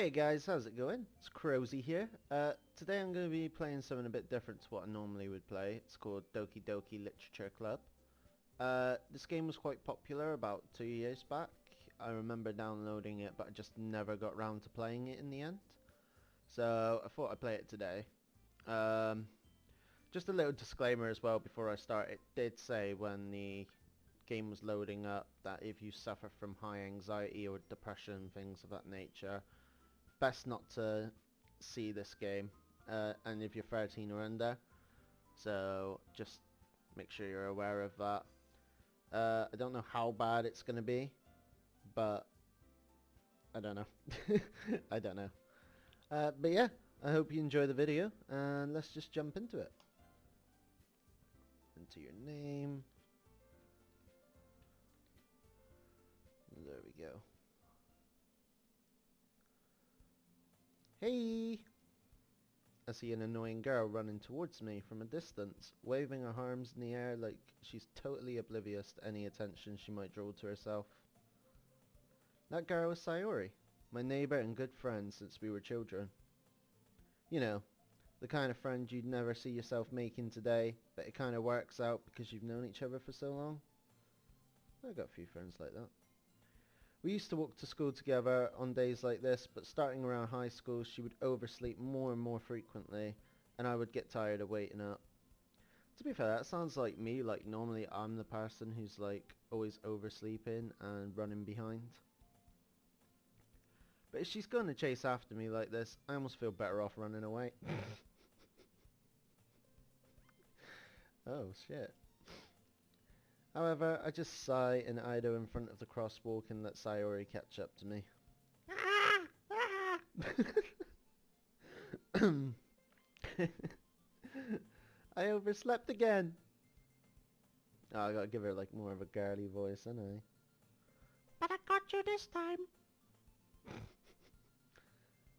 Hey guys, how's it going? It's Crozy here. Today I'm going to be playing something a bit different to what I normally would play. It's called Doki Doki Literature Club. This game was quite popular about 2 years back. I remember downloading it, but I just never got round to playing it in the end. So I thought I'd play it today. Just a little disclaimer as well before I start. It did say when the game was loading up that if you suffer from high anxiety or depression, things of that nature, best not to see this game, and if you're 13 or under, so just make sure you're aware of that. I don't know how bad it's gonna be, but I don't know. I don't know. But yeah, I hope you enjoy the video, and let's just jump into it. Enter your name. There we go. Hey! I see an annoying girl running towards me from a distance, waving her arms in the air like she's totally oblivious to any attention she might draw to herself. That girl is Sayori, my neighbour and good friend since we were children. You know, the kind of friend you'd never see yourself making today, but it kind of works out because you've known each other for so long. I've got a few friends like that. We used to walk to school together on days like this, but starting around high school she would oversleep more and more frequently, and I would get tired of waiting up. To be fair, that sounds like me, like normally I'm the person who's like always oversleeping and running behind. But if she's going to chase after me like this, I almost feel better off running away. Oh shit. However, I just sigh and idle in front of the crosswalk and let Sayori catch up to me. Ah! Ah! I overslept again. Oh, I gotta give her like more of a girly voice, ain't I? But I got you this time.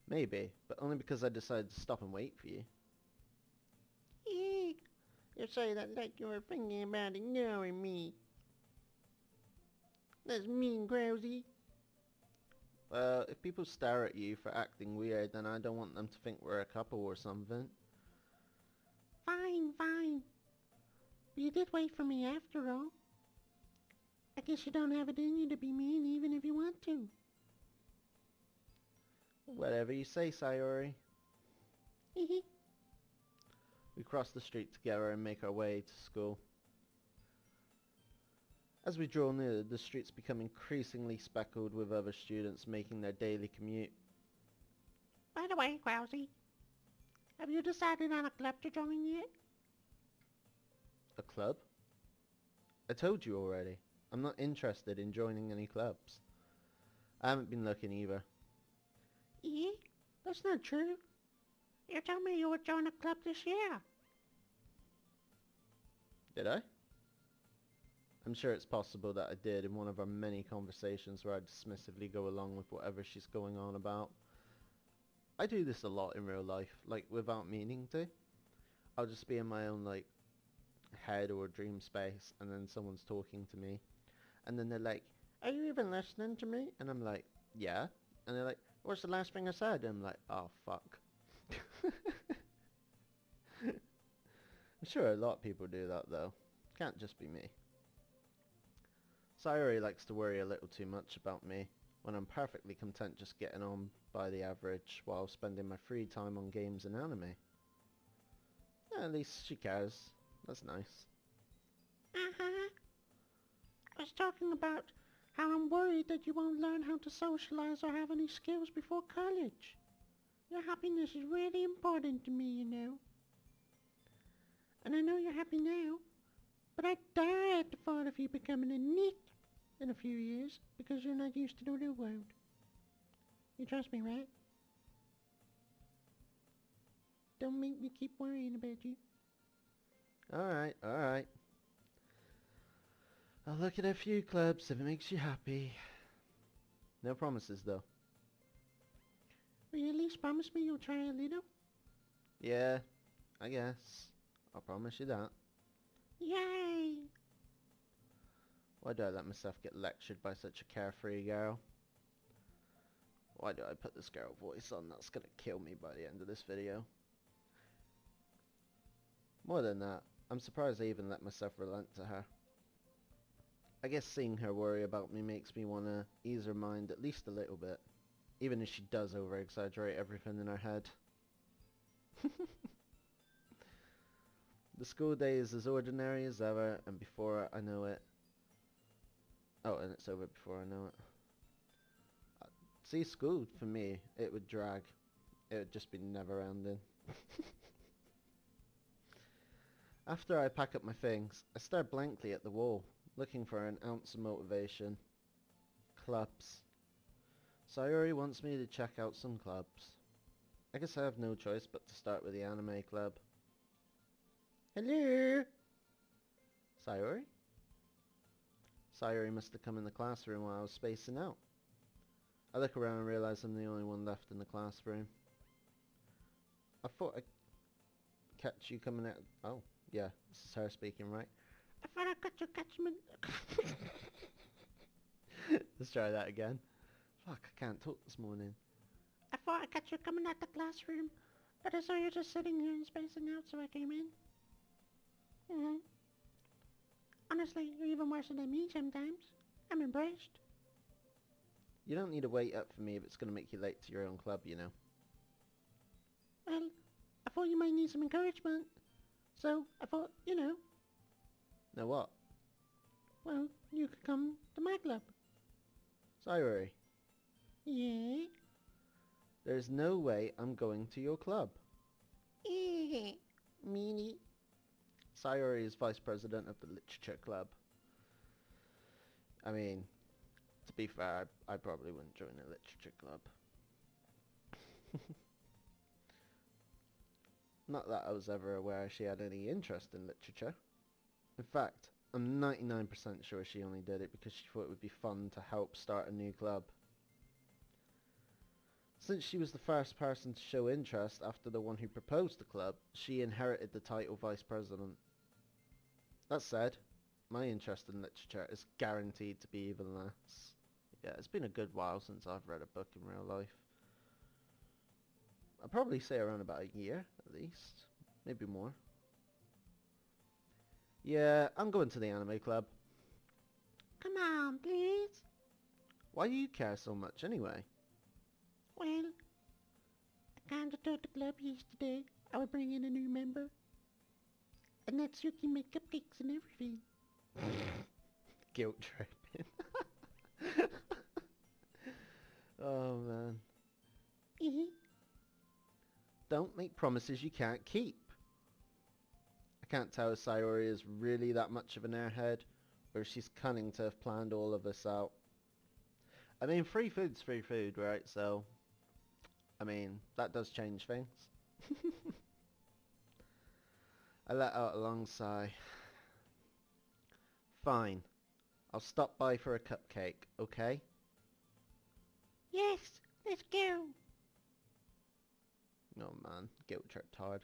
Maybe, but only because I decided to stop and wait for you. You say that like you were thinking about ignoring me. That's mean, Grousey. Well, if people stare at you for acting weird, then I don't want them to think we're a couple or something. Fine, fine. But you did wait for me after all. I guess you don't have it in you to be mean even if you want to. Whatever you say, Sayori. We cross the street together and make our way to school. As we draw near, the streets become increasingly speckled with other students making their daily commute. By the way, Grousey, have you decided on a club to join yet? A club? I told you already. I'm not interested in joining any clubs. I haven't been looking either. That's not true. You told me you would join a club this year. Did I? I'm sure it's possible that I did in one of our many conversations where I dismissively go along with whatever she's going on about. I do this a lot in real life, like without meaning to. I'll just be in my own like head or dream space and then someone's talking to me. And then they're like, are you even listening to me? And I'm like, yeah. And they're like, what's the last thing I said? And I'm like, oh fuck. I'm sure a lot of people do that though. Can't just be me. Sayori likes to worry a little too much about me, when I'm perfectly content just getting on by the average while spending my free time on games and anime. Yeah, at least she cares. That's nice. I was talking about how I'm worried that you won't learn how to socialize or have any skills before college. Your happiness is really important to me, you know. And I know you're happy now, but I'd die at the thought of you becoming a NEET in a few years because you're not used to the new world. You trust me, right? Don't make me keep worrying about you. Alright, alright. I'll look at a few clubs if it makes you happy. No promises though. Will you at least promise me you'll try a little? Yeah, I guess. I'll promise you that. Yay! Why do I let myself get lectured by such a carefree girl? Why do I put this girl voice on? That's gonna kill me by the end of this video. More than that, I'm surprised I even let myself relent to her. I guess seeing her worry about me makes me want to ease her mind at least a little bit, even if she does over-exaggerate everything in her head. The school day is as ordinary as ever, and before I know it... Oh, and it's over before I know it. See, school, for me, it would drag. It would just be never ending. After I pack up my things, I stare blankly at the wall, looking for an ounce of motivation. Clubs. Sayori wants me to check out some clubs. I guess I have no choice but to start with the anime club. Hello? Sayori? Sayori must have come in the classroom while I was spacing out. I look around and realize I'm the only one left in the classroom. I thought I'd catch you coming out... Oh, yeah, this is her speaking, right? I thought I'd catch me... Let's try that again. Fuck, I can't talk this morning. I thought I'd catch you coming out the classroom, but I saw you just sitting here and spacing out, so I came in. Honestly, you're even worse than me sometimes. I'm impressed. You don't need to wait up for me if it's going to make you late to your own club, you know. Well, I thought you might need some encouragement. So, I thought, you know. Know what? Well, you could come to my club. Sayori. Yeah? There's no way I'm going to your club. Meanie. Sayori is vice president of the literature club. I mean, to be fair, I probably wouldn't join a literature club. Not that I was ever aware she had any interest in literature. In fact, I'm 99% sure she only did it because she thought it would be fun to help start a new club. Since she was the first person to show interest after the one who proposed the club, she inherited the title vice president. That said, my interest in literature is guaranteed to be even less. Yeah, it's been a good while since I've read a book in real life. I'd probably say around about a year, at least. Maybe more. Yeah, I'm going to the anime club. Come on, please. Why do you care so much anyway? Well, I kinda told the club yesterday I would bring in a new member. And Natsuki make cupcakes and everything. Guilt tripping. Oh man. Don't make promises you can't keep. I can't tell if Sayori is really that much of an airhead, or if she's cunning to have planned all of this out. I mean, free food's free food, right? So, I mean, that does change things. I let out a long sigh. Fine. I'll stop by for a cupcake, okay? Yes, let's go. Oh man, guilt tripped hard.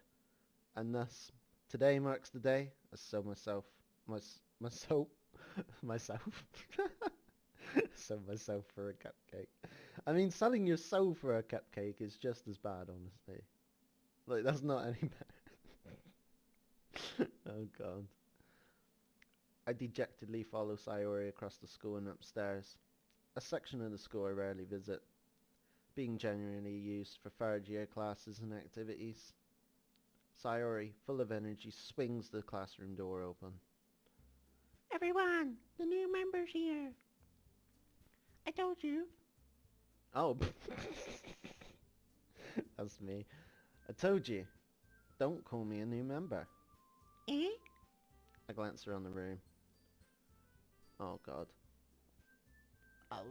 And thus, today marks the day I sold myself, myself sold myself for a cupcake. I mean, selling your soul for a cupcake is just as bad, honestly. Like, that's not any better. Oh god. I dejectedly follow Sayori across the school and upstairs. A section of the school I rarely visit, being generally used for third year classes and activities. Sayori, full of energy, swings the classroom door open. Everyone, the new member's here. I told you. Oh. That's me. I told you. Don't call me a new member. Eh? I glance around the room. Oh god.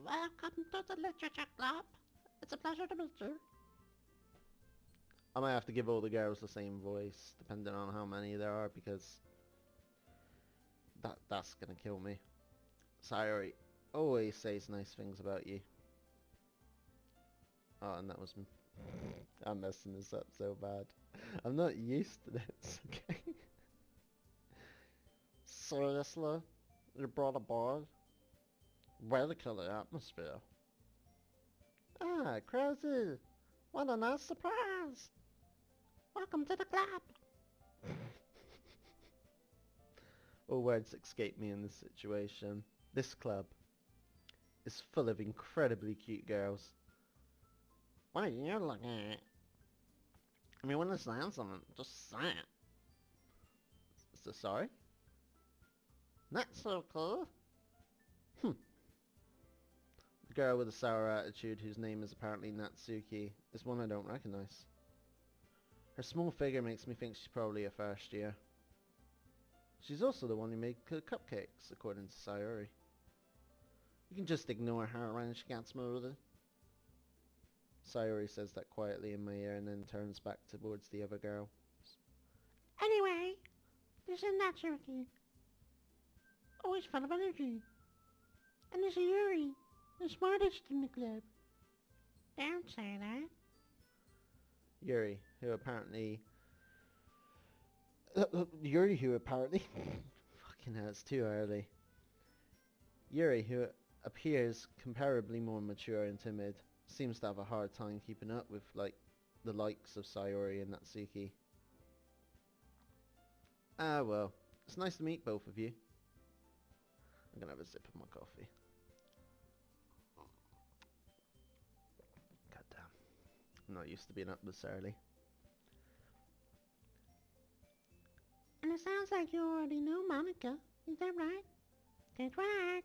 Welcome to the literature club. It's a pleasure to meet you. I might have to give all the girls the same voice, depending on how many there are, because that's gonna kill me. Sayori always says nice things about you. Oh, and that was me. I'm messing this up so bad. I'm not used to this, okay? Seriously? You brought a boy? Way to kill the atmosphere. Ah, Krause! What a nice surprise! Welcome to the club! All words escape me in this situation. This club is full of incredibly cute girls. What are you looking at? I mean, when I say something, just say it. So sorry? Not so cool. The girl with a sour attitude, whose name is apparently Natsuki, is one I don't recognize. Her small figure makes me think she's probably a first year. She's also the one who made cupcakes, according to Sayori. You can just ignore her when she gets moving. Sayori says that quietly in my ear and then turns back towards the other girl. Anyway, there's a Natsuki. Always full of energy. And there's a Yuri, the smartest in the club. Don't say that. Yuri, who apparently... Fucking hell, it's too early. Yuri, who appears comparably more mature and timid, seems to have a hard time keeping up with, like, the likes of Sayori and Natsuki. Ah, well, it's nice to meet both of you. I'm gonna have a sip of my coffee. God damn. I'm not used to being up this early. And it sounds like you already know Monica. Is that right? That's right.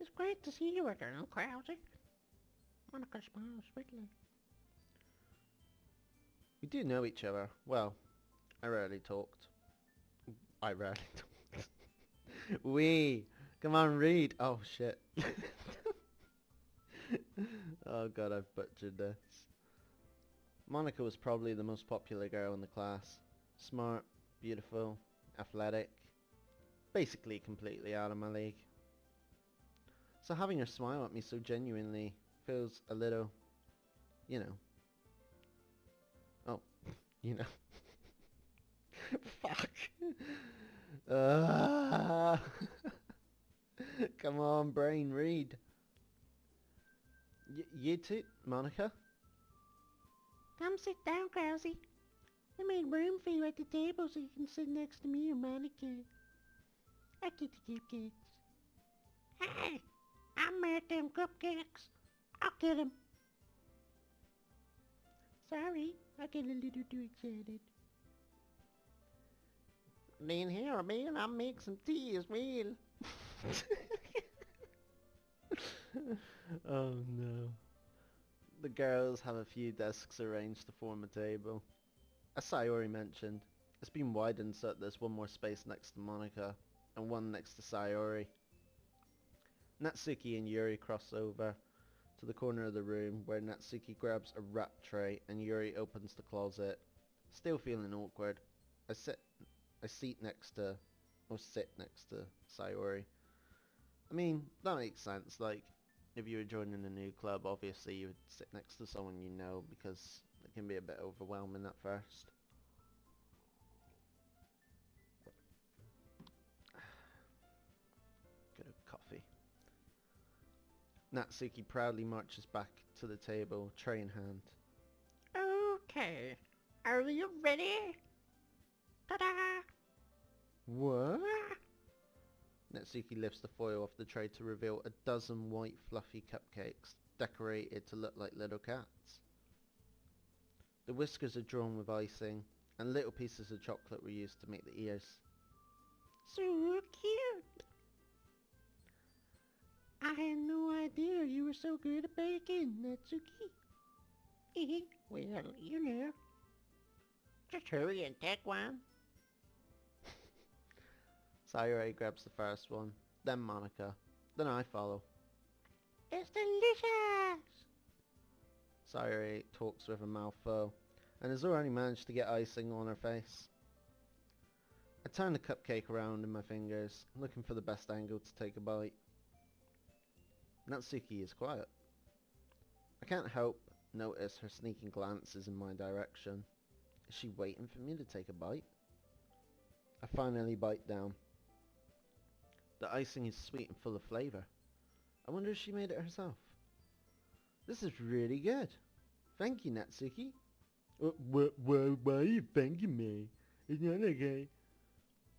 It's great to see you again, Krause. Monica smiles sweetly. We do know each other. Well, I rarely talked. I rarely talked. We! Come on, read! Oh, shit. Oh god, I've butchered this. Monica was probably the most popular girl in the class. Smart, beautiful, athletic. Basically completely out of my league. So having her smile at me so genuinely feels a little, you know. Oh, you know. Fuck. Come on, brain, read. You too, Monica? Come sit down, Krause. I made room for you at the table so you can sit next to me and Monica. I get the cupcakes. Hey, I made them cupcakes. I'll get them. Sorry, I get a little too excited. Lean here, man. I'll make some tea as well. Oh no. The girls have a few desks arranged to form a table. As Sayori mentioned, it's been widened so that there's one more space next to Monica and one next to Sayori. Natsuki and Yuri cross over to the corner of the room where Natsuki grabs a wrap tray and Yuri opens the closet. Still feeling awkward, I sit next to Sayori. I mean, that makes sense, like, if you were joining a new club, obviously you would sit next to someone you know because it can be a bit overwhelming at first. Get a coffee. Natsuki proudly marches back to the table, tray in hand. Okay, are you ready? Ta-da! What? Natsuki lifts the foil off the tray to reveal a dozen white fluffy cupcakes decorated to look like little cats. The whiskers are drawn with icing, and little pieces of chocolate were used to make the ears. So cute! I had no idea you were so good at baking, Natsuki. Well, you know. Just hurry and take one. Sayori grabs the first one, then Monica, then I follow. It's delicious! Sayori talks with her mouth full, and has already managed to get icing on her face. I turn the cupcake around in my fingers, looking for the best angle to take a bite. Natsuki is quiet. I can't help notice her sneaking glances in my direction. Is she waiting for me to take a bite? I finally bite down. The icing is sweet and full of flavour. I wonder if she made it herself. This is really good. Thank you, Natsuki. Why are you thanking me? It's not okay.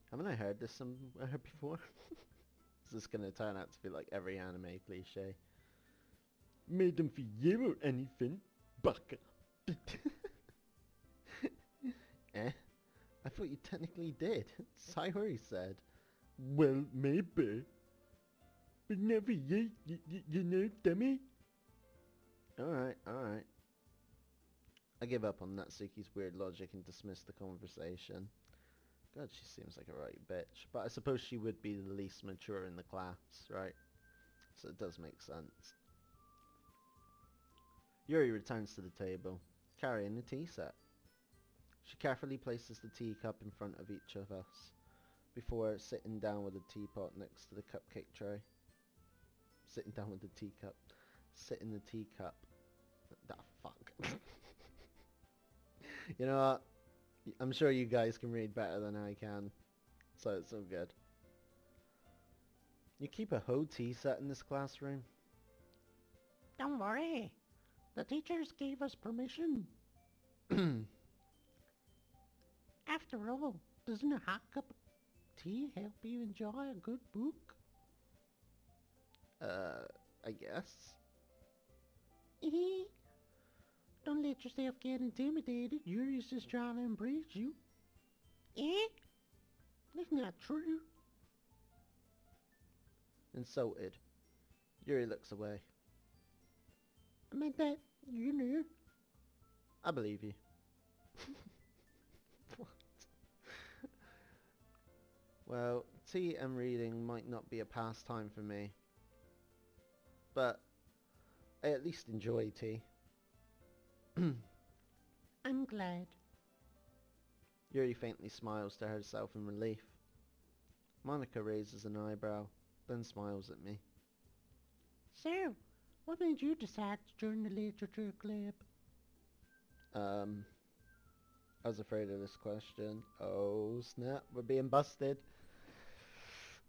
Haven't I heard this somewhere before? This is going to turn out to be like every anime cliche. Made them for you or anything, baka. Eh? I thought you technically did. Sayori said. Well, maybe. But not for you, you know, dummy. Alright. I give up on Natsuki's weird logic and dismiss the conversation. God, she seems like a right bitch. But I suppose she would be the least mature in the class, right? So it does make sense. Yuri returns to the table, carrying the tea set. She carefully places the teacup in front of each of us, before sitting down with the teapot next to the cupcake tray. Sitting down with the teacup. Sit in the teacup. Ah, fuck. You know what? I'm sure you guys can read better than I can, so it's all good. You keep a whole tea set in this classroom? Don't worry. The teachers gave us permission. After all, doesn't a hot cup of tea help you enjoy a good book? I guess. Don't let yourself get intimidated. Yuri's just trying to impress you. Eh? That's not true. Insulted. Yuri looks away. I meant that, you know. I believe you. What? Well, tea and reading might not be a pastime for me, but I at least enjoy tea. I'm glad. Yuri faintly smiles to herself in relief. Monica raises an eyebrow, then smiles at me. So, what made you decide to join the literature club? I was afraid of this question. Oh snap, we're being busted.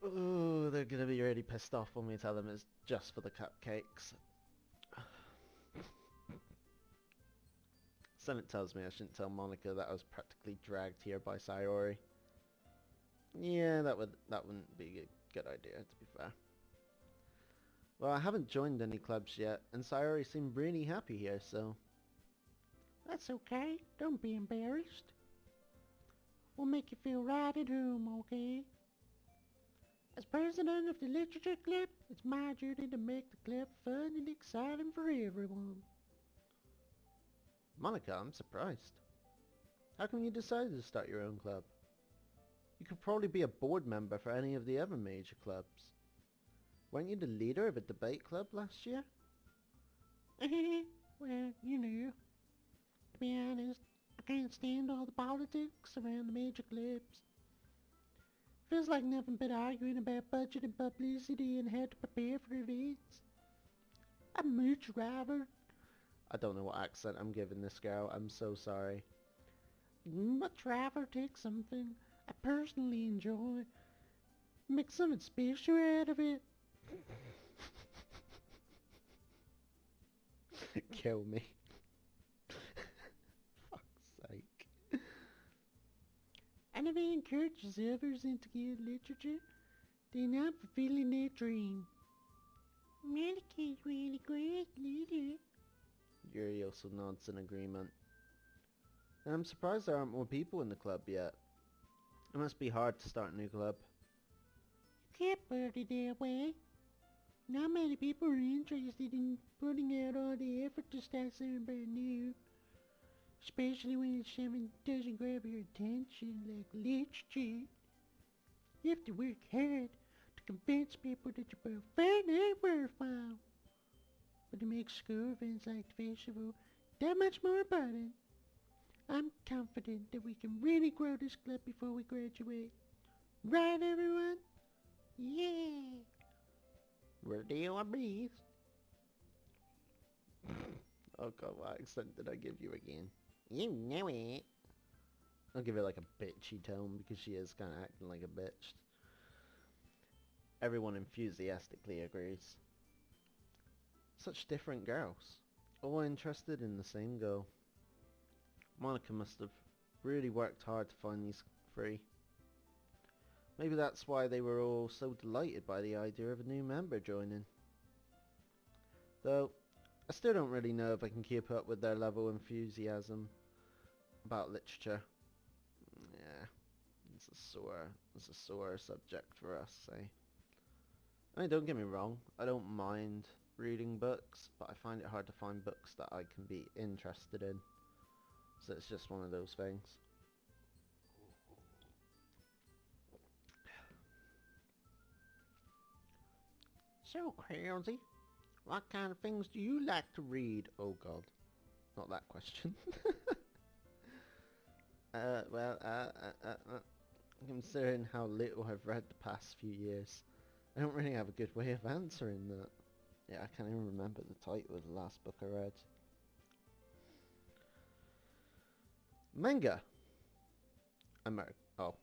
Oh, they're gonna be really pissed off when we tell them it's just for the cupcakes. Something tells me I shouldn't tell Monica that I was practically dragged here by Sayori. Yeah, that wouldn't be a good idea, to be fair. Well, I haven't joined any clubs yet, and Sayori seemed really happy here, so... That's okay. Don't be embarrassed. We'll make you feel right at home, okay? As president of the literature club, it's my duty to make the club fun and exciting for everyone. Monica, I'm surprised. How come you decided to start your own club? You could probably be a board member for any of the other major clubs. Weren't you the leader of a debate club last year? Well, you know, to be honest, I can't stand all the politics around the major clubs. Feels like nothing but arguing about budget and publicity and how to prepare for events. I'd much rather... I don't know what accent I'm giving this girl, I'm so sorry. Much rather take something I personally enjoy, make something special out of it. Kill me. Fuck's sake. I never encourages others into good literature. They're not fulfilling their dream. Monica's really great leader. Yuri also nods in agreement. And I'm surprised there aren't more people in the club yet. It must be hard to start a new club. You can't put it that way. Not many people are interested in putting out all the effort to start something brand new. Especially when it's something that doesn't grab your attention like literature. You have to work hard to convince people that you're both fun and worthwhile. But it makes school events like the festival that much more important. I'm confident that we can really grow this club before we graduate. Right, everyone? Yeah! We're doing beast. Oh god, what accent did I give you again? You know it. I'll give it like a bitchy tone because she is kind of acting like a bitch. Everyone enthusiastically agrees. Such different girls. all interested in the same goal. Monica must have really worked hard to find these three. Maybe that's why they were all so delighted by the idea of a new member joining. Though, I still don't really know if I can keep up with their level of enthusiasm about literature. Yeah, it's a sore subject for us, say. I mean, don't get me wrong, I don't mind reading books, but I find it hard to find books that I can be interested in. So it's just one of those things. So, Crazy, what kind of things do you like to read? Oh god, not that question. Considering how little I've read the past few years, I don't really have a good way of answering that. Yeah, I can't even remember the title of the last book I read. Manga! I muttered, oh.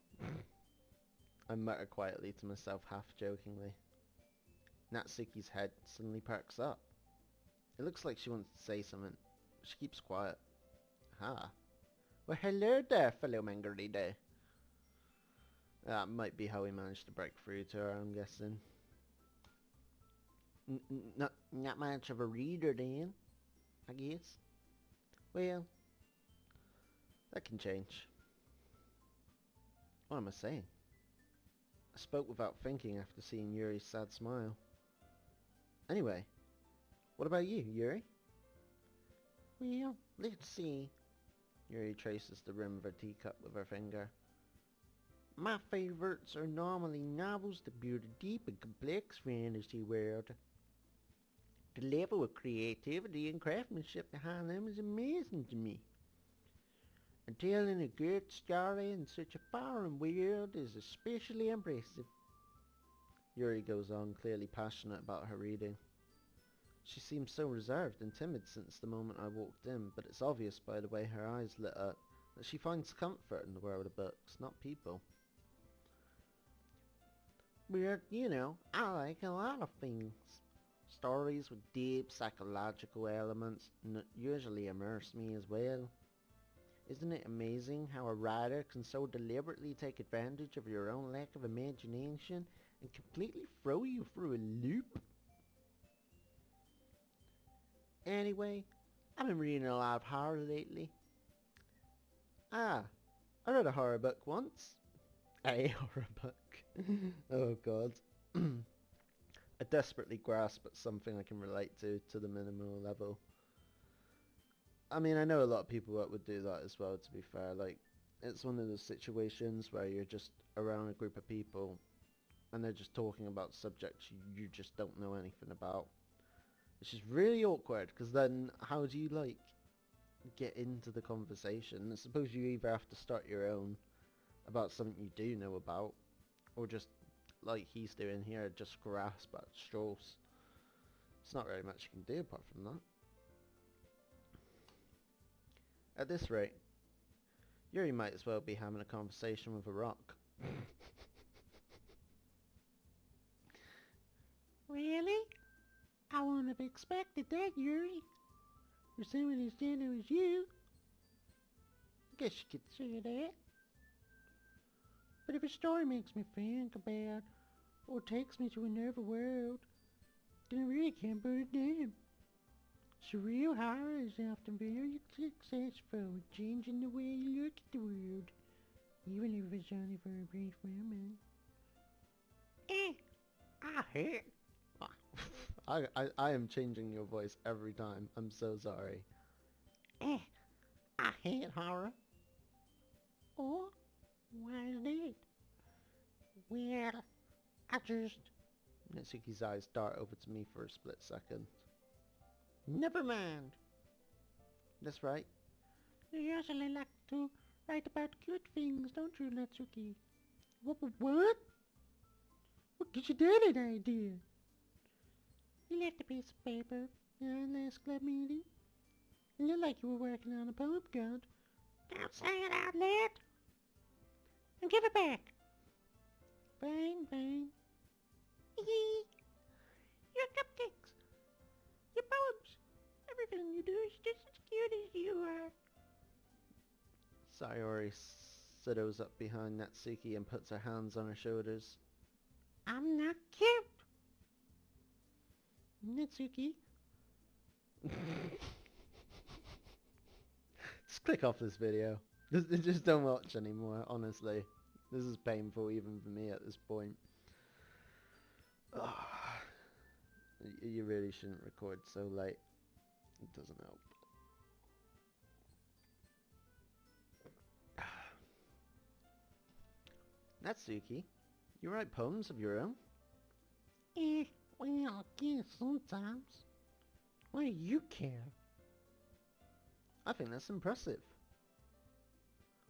I muttered quietly to myself, half jokingly. Natsuki's head suddenly perks up. It looks like she wants to say something. She keeps quiet. Ah. Well, hello there, fellow manga reader. That might be how we managed to break through to her, I'm guessing. Not much of a reader then, I guess. Well, that can change. What am I saying? I spoke without thinking after seeing Yuri's sad smile. Anyway, what about you, Yuri? Well, let's see. Yuri traces the rim of her teacup with her finger. My favourites are normally novels that build a deep and complex fantasy world. The level of creativity and craftsmanship behind them is amazing to me. And telling a good story in such a foreign world is especially impressive. Yuri goes on, clearly passionate about her reading. She seems so reserved and timid since the moment I walked in, but it's obvious by the way her eyes lit up that she finds comfort in the world of books, not people. But, you know, I like a lot of things. Stories with deep psychological elements usually immerse me as well. Isn't it amazing how a writer can so deliberately take advantage of your own lack of imagination and completely throw you through a loop? Anyway, I've been reading a lot of horror lately. I read a horror book once. A horror book. Oh god. I desperately grasp at something I can relate to the minimal level. I mean, I know a lot of people that would do that as well, to be fair. Like, it's one of those situations where you're just around a group of people and they're just talking about subjects you just don't know anything about. Which is really awkward, because then how do you, like, get into the conversation? I suppose you either have to start your own about something you do know about, or just, like he's doing here, just grasp at straws. It's not very much you can do apart from that. At this rate, Yuri might as well be having a conversation with a rock. Really? I wouldn't have expected that, Yuri. For someone as gentle as you. I guess you could say that. But if a story makes me think about, or takes me to another world, then I really can't put it down. Surreal horror is often very successful in changing the way you look at the world, even if it's only for a brief moment. I hate. I am changing your voice every time. I'm so sorry. I hate horror. Oh, why is that? Well, I just... Natsuki's eyes dart over to me for a split second. Never mind. That's right. You usually like to write about good things, don't you, Natsuki? What? What gives you that idea? You left a piece of paper in the last club meeting. It looked like you were working on a poem card. Don't say it out loud. And give it back. Fine. Your cupcakes. Your poems. Everything you do. Sayori sidles up behind Natsuki and puts her hands on her shoulders. I'm not cute. Natsuki. Just click off this video. Just don't watch anymore, honestly. This is painful even for me at this point. You really shouldn't record so late. It doesn't help. Natsuki, you write poems of your own? Well, I guess sometimes. Why do you care? I think that's impressive.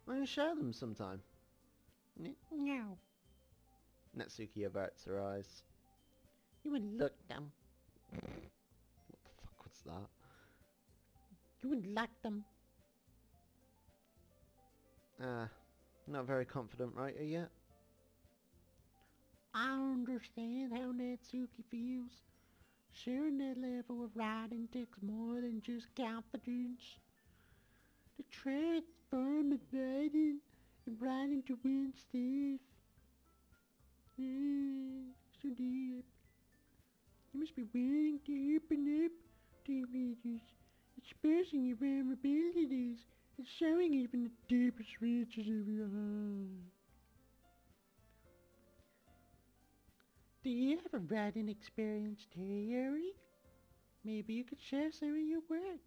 Why don't you share them sometime? No. Natsuki averts her eyes. You would look them. What the fuck was that? You would like them. Not very confident writer yet. I understand how Natsuki feels. Sharing that level of writing takes more than just confidence. To try form of writing and writing to win stuff. So deep. You must be willing to open up to your readers, expressing your vulnerabilities and showing even the deepest reaches of your heart. Do you have a writing experience too, Yuri? Maybe you could share some of your work.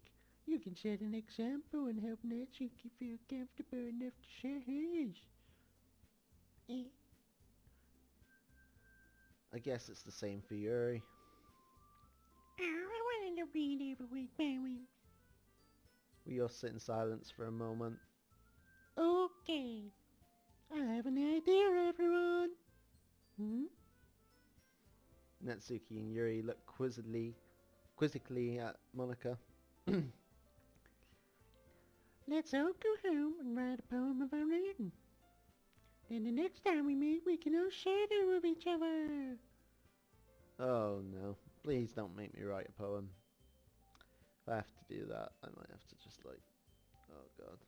You can set an example and help Natsuki feel comfortable enough to share hers. I guess it's the same for Yuri. I wanted to read over poems. We all sit in silence for a moment. Okay. I have an idea, everyone. Natsuki and Yuri look quizzically at Monica. Let's all go home and write a poem of our own. Then the next time we meet, we can all share them with each other. Oh no, please don't make me write a poem. If I have to do that, I might have to just like... Oh god.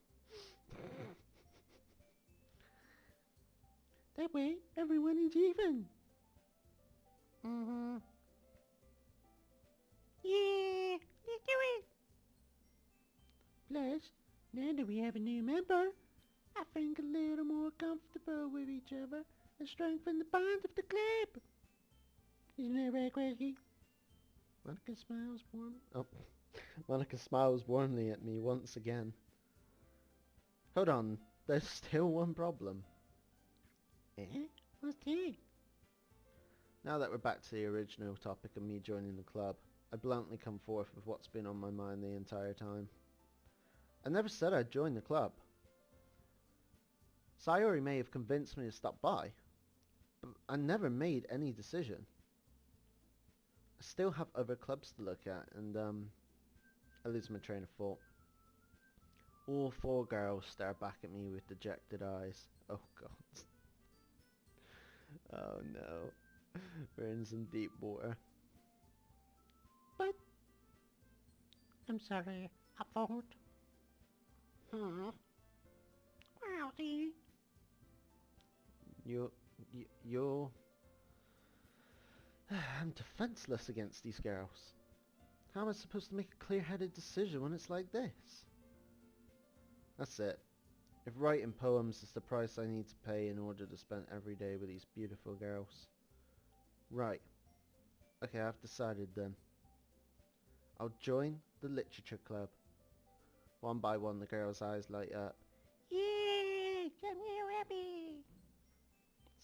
That way, everyone is even. Yeah, let's do it. Plus, now that we have a new member, I think a little more comfortable with each other and strengthen the bond of the club. Isn't that right, Quirky? Monica smiles warmly. Oh, Monica smiles warmly at me once again. Hold on, there's still one problem. What's that? Now that we're back to the original topic of me joining the club, I bluntly come forth with what's been on my mind the entire time. I never said I'd join the club. Sayori may have convinced me to stop by, but I never made any decision. I still have other clubs to look at, and I lose my train of thought. All four girls stare back at me with dejected eyes. Oh god. Oh no. We're in some deep water. But, I'm sorry, I thought. Wowzy. You're... I'm defenseless against these girls. How am I supposed to make a clear-headed decision when it's like this? That's it. If writing poems is the price I need to pay in order to spend every day with these beautiful girls. Right. Okay, I've decided then. I'll join the literature club. One by one the girls' eyes light up. Yay! Come here, Abby!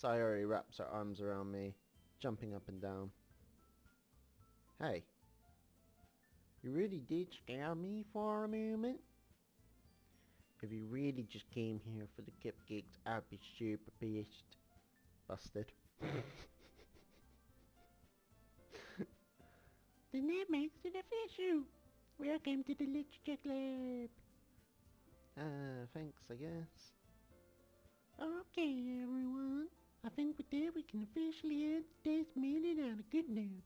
Sayori wraps her arms around me, jumping up and down. Hey. You really did scare me for a moment. If you really just came here for the cupcakes, I'd be super pissed. Busted. Then that makes it official. Welcome to the literature club. Thanks, I guess. Okay, everyone. I think with that we can officially end today's meeting on a good note.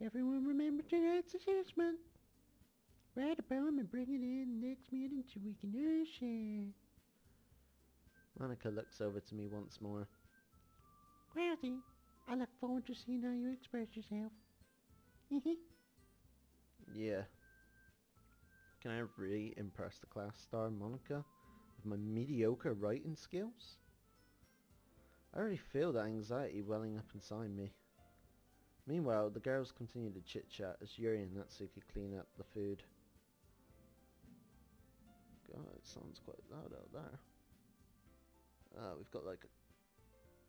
Everyone remember tonight's assessment. Write a poem and bring it in next meeting so we can all share. Monica looks over to me once more. Rosie, I look forward to seeing how you express yourself. Yeah. Can I really impress the class star, Monica, with my mediocre writing skills? I already feel that anxiety welling up inside me. Meanwhile, the girls continue to chit-chat as Yuri and Natsuki clean up the food. God, it sounds quite loud out there. We've got like a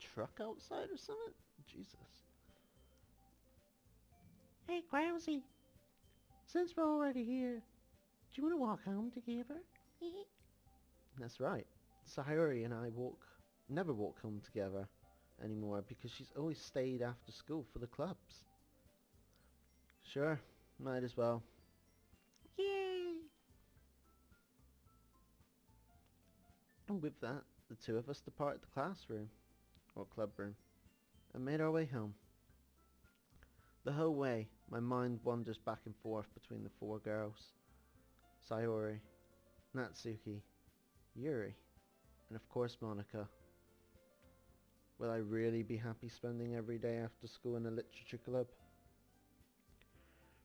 truck outside or something? Jesus. Hey, Rosie, since we're already here, do you want to walk home together? That's right. Sayori and I never walk home together anymore because she's always stayed after school for the clubs. Sure, might as well. Yay! And with that, the two of us departed the classroom, or club room, and made our way home. The whole way, my mind wanders back and forth between the four girls. Sayori, Natsuki, Yuri, and of course Monica. Will I really be happy spending every day after school in a literature club?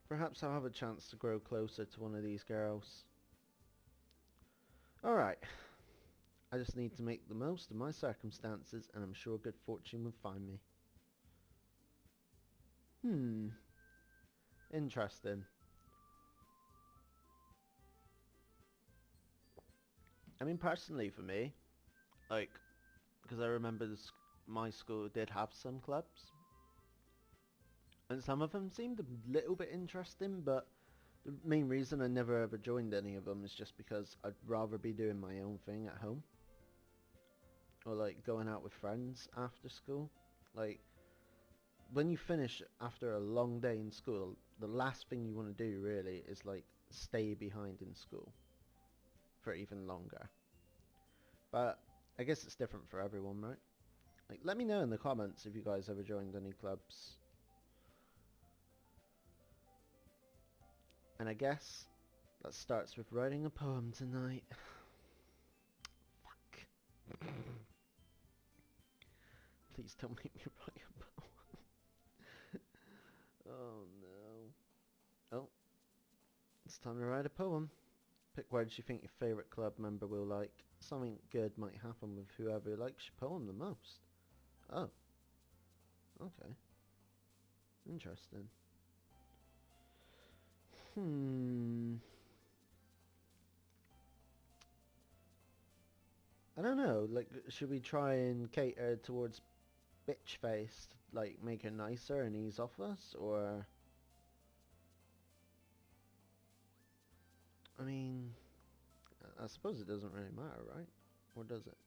Perhaps I'll have a chance to grow closer to one of these girls. Alright, I just need to make the most of my circumstances and I'm sure good fortune will find me. Interesting. I mean, personally for me, like, because I remember my school did have some clubs, and some of them seemed a little bit interesting, but the main reason I never ever joined any of them is just because I'd rather be doing my own thing at home, or like going out with friends after school. Like, when you finish after a long day in school, the last thing you want to do really is like stay behind in school for even longer. But I guess it's different for everyone, right? Like, let me know in the comments if you guys ever joined any clubs. And I guess that starts with writing a poem tonight. Fuck. Please don't make me write a poem. Oh no. Oh, it's time to write a poem. Pick words you think your favourite club member will like. Something good might happen with whoever likes your poem the most. Oh. Okay. Interesting. I don't know, like, should we try and cater towards bitch face, like, make her nicer and ease off us, or... I mean, I suppose it doesn't really matter, right? Or does it?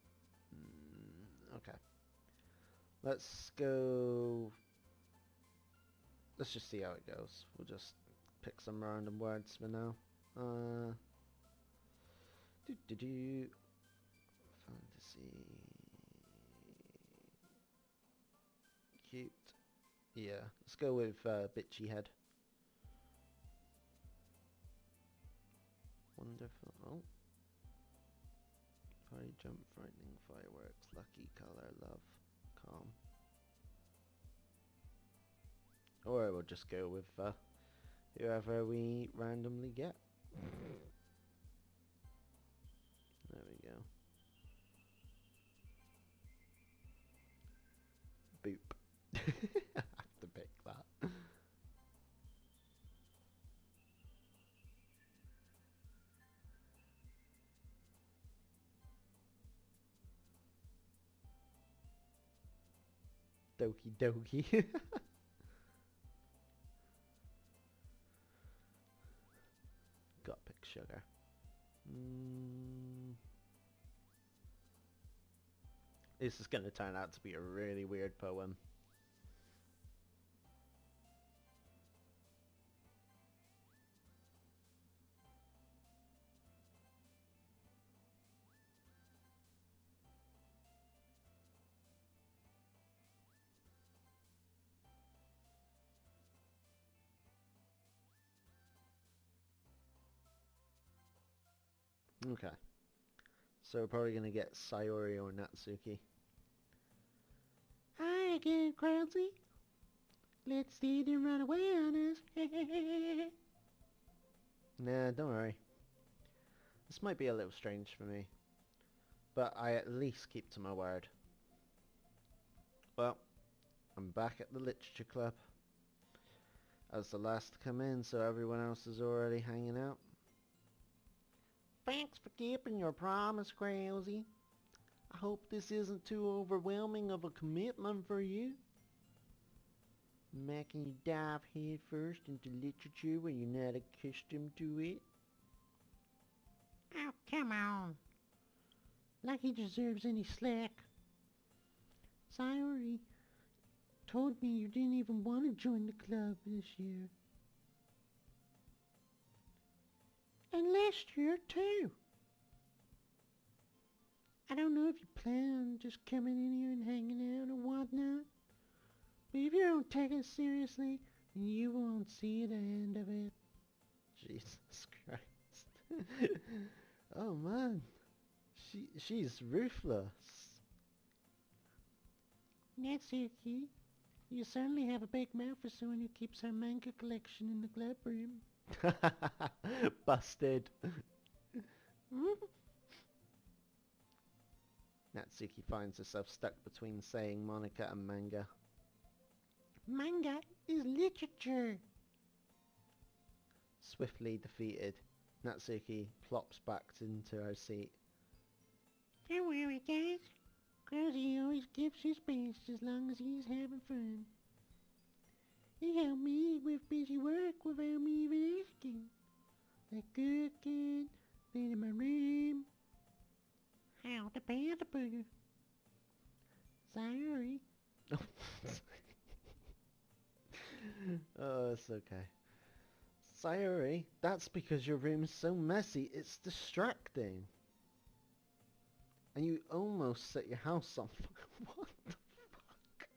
Okay. Let's go... Let's just see how it goes. We'll just pick some random words for now. Fantasy... Cute. Yeah, let's go with bitchy head. Wonderful. Oh. Party jump, frightening, fireworks, lucky, color, love, calm. Or we'll just go with whoever we randomly get. There we go. Boop. I have to pick that. Doki Doki. Gotta pick sugar. This is gonna turn out to be a really weird poem. Okay. So we're probably gonna get Sayori or Natsuki. Hi again, Krusty. Let's see them run away on us. Nah, don't worry. This might be a little strange for me, but I at least keep to my word. Well, I'm back at the literature club. I was the last to come in, so everyone else is already hanging out. Thanks for keeping your promise, Krusty. I hope this isn't too overwhelming of a commitment for you. Making you dive head first into literature when you're not accustomed to it. Oh, come on. Like he deserves any slack. Sayori told me you didn't even want to join the club this year. And last year, too. I don't know if you plan on just coming in here and hanging out or whatnot. But if you don't take it seriously, then you won't see the end of it. Jesus Christ. Oh man. She's ruthless. Natsuki, you certainly have a big mouth for someone who keeps her manga collection in the club room. Busted. Hmm? Natsuki finds herself stuck between saying Monica and manga. Manga is literature. Swiftly defeated, Natsuki plops back into her seat. Don't worry, guys. Krusty always gives his best as long as he's having fun. He helped me with busy work without me even asking. Like cooking, cleaning my room. How to pay the burger. Sorry. Oh, it's okay. Sayori, that's because your room's so messy, it's distracting. And you almost set your house on fire. What the fuck?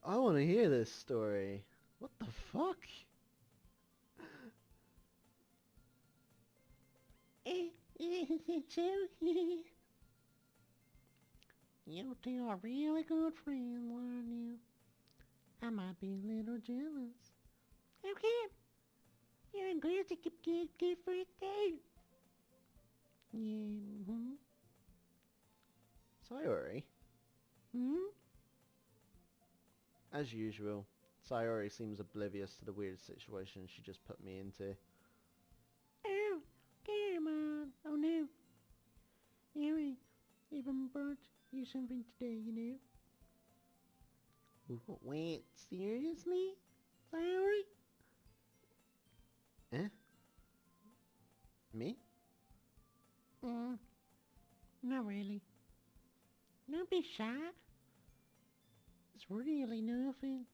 I want to hear this story. What the fuck? So, you two are really good friends, aren't you? I might be a little jealous. Okay. You and Krusty keep freaked out. Yeah, Sayori? Hmm? As usual, Sayori seems oblivious to the weird situation she just put me into. Oh, come on. Oh no. Harry, even brought you something today, you know. Wait, seriously? Sorry? Eh? Me? Not really. Don't be shy. It's really nothing.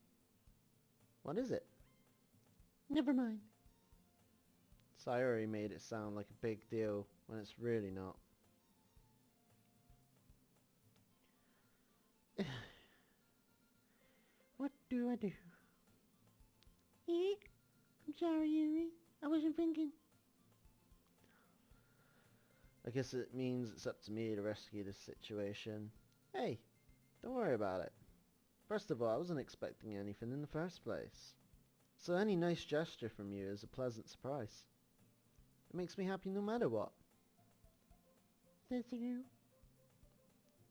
What is it? Never mind. Sayori made it sound like a big deal when it's really not. What do I do? Eh? I'm sorry, Yuri. I wasn't thinking. I guess it means it's up to me to rescue this situation. Hey, don't worry about it. First of all, I wasn't expecting anything in the first place. So any nice gesture from you is a pleasant surprise. It makes me happy no matter what. That's you.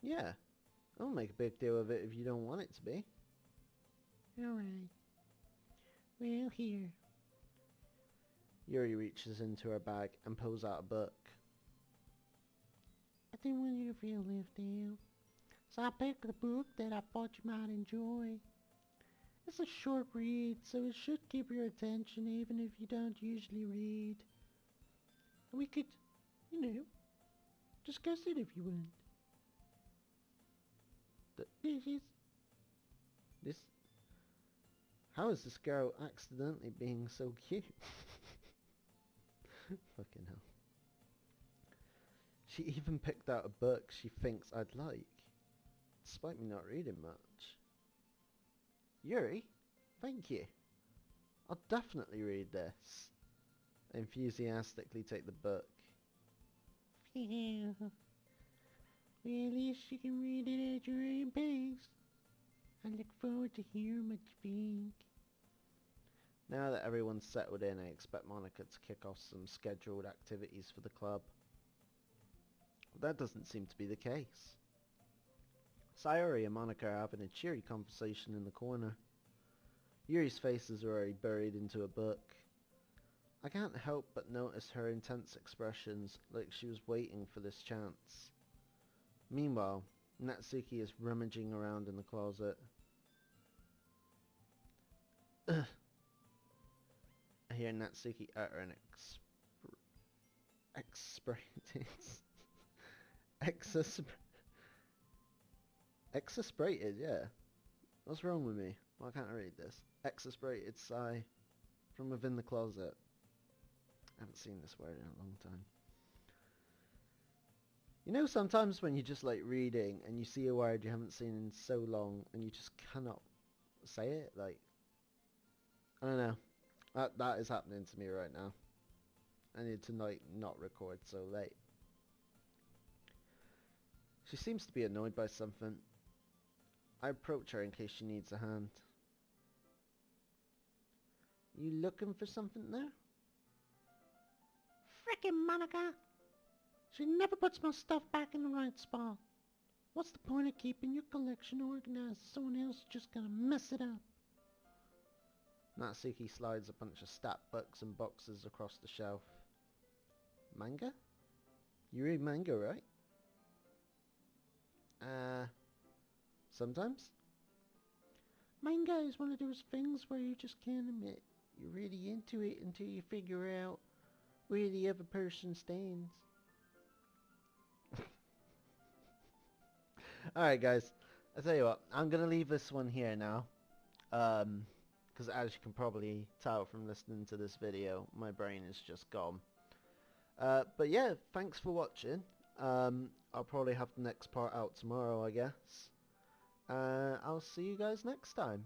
Yeah, I won't make a big deal of it if you don't want it to be. Alright. Well, here. Yuri reaches into her bag and pulls out a book. I didn't want you to feel left out. So I picked the book that I thought you might enjoy. It's a short read, so it should keep your attention even if you don't usually read. And we could, you know, discuss it if you want. This... How is this girl accidentally being so cute? Fucking hell. She even picked out a book she thinks I'd like, despite me not reading much. Yuri, thank you. I'll definitely read this. I enthusiastically take the book Yeah. Well, at least you can read it at your own pace. I look forward to hearing what you think. Now that everyone's settled in, I expect Monica to kick off some scheduled activities for the club. That doesn't seem to be the case. Sayori and Monica are having a cheery conversation in the corner. Yuri's face is already buried into a book. I can't help but notice her intense expressions, like she was waiting for this chance. Meanwhile, Natsuki is rummaging around in the closet. Ugh. I hear Natsuki utter an exasperated, yeah. What's wrong with me? Why can't I read this? Exasperated sigh from within the closet. I haven't seen this word in a long time. You know, sometimes when you're just like reading and you see a word you haven't seen in so long and you just cannot say it, like, I don't know. That is happening to me right now. I need to not record so late. She seems to be annoyed by something. I approach her in case she needs a hand. You looking for something there? Frickin' Monica! She never puts my stuff back in the right spot. What's the point of keeping your collection organized if someone else is just gonna mess it up? Natsuki slides a bunch of stat books and boxes across the shelf. Manga? You read manga, right? Sometimes? Manga is one of those things where you just can't admit you're really into it until you figure out where the other person stands. Alright guys, I tell you what, I'm gonna leave this one here now. Because as you can probably tell from listening to this video, my brain is just gone. But yeah, thanks for watching. I'll probably have the next part out tomorrow, I guess. I'll see you guys next time.